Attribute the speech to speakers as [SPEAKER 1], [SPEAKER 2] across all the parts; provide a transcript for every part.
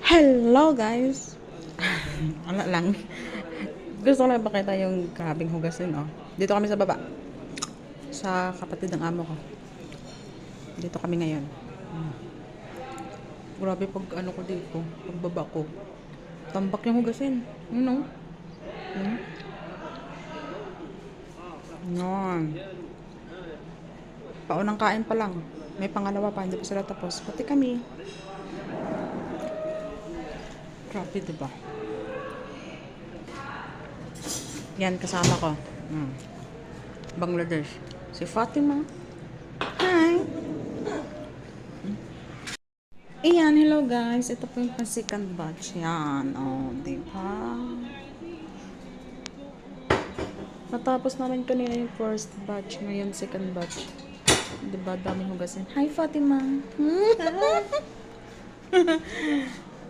[SPEAKER 1] Hello guys! Wala lang. Gusto ko lang ipakita yung grabing hugasin, oh. Dito kami sa baba. Sa kapatid ng amo ko. Dito kami ngayon. Grabe pag ano ko dito. Pagbaba ko. Tambak yung hugasin. You know? Yan. Paunang kain pa lang. May pangalawa pa. Hindi pa sila tapos. Pati kami. Grabe, diba? Yan, kasama ko. Bangladesh. Si Fatima. Hi! Ayan, hello guys. Ito po yung second batch. Yan, oh, diba? Natapos namin kanina yung first batch. Ngayon, second batch. Diba, daming hugasin. Hi, Fatima!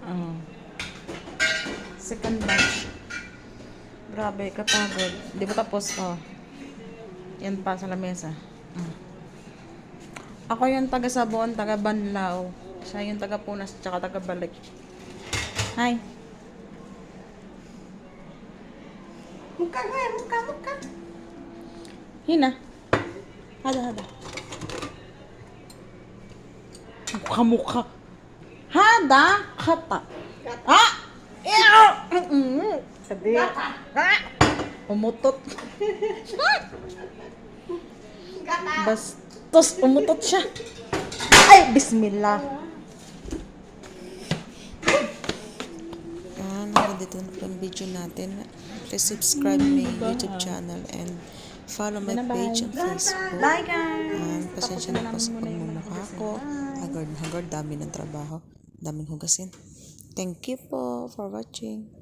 [SPEAKER 1] Oh. Second batch. Grabe, kapagod. Di ba tapos, oh. Yan pa sa lamesa. Ako yung taga Sabon, taga Banlaw. Siya yung taga Punas, tsaka taga Balik. Hi. Muka nga, muka. Hina. Hada. Muka. Hada, kata. Ah! Sabi. Umutot. Bastos, umutot siya. Ay, bismillah. Dito na ang video natin. Please subscribe my YouTube channel and follow my page on Facebook. Bye guys!
[SPEAKER 2] Pasensya na po sa pagmumukha ko. Hagard, dami ng trabaho. Daming hugasin. Thank you po for watching.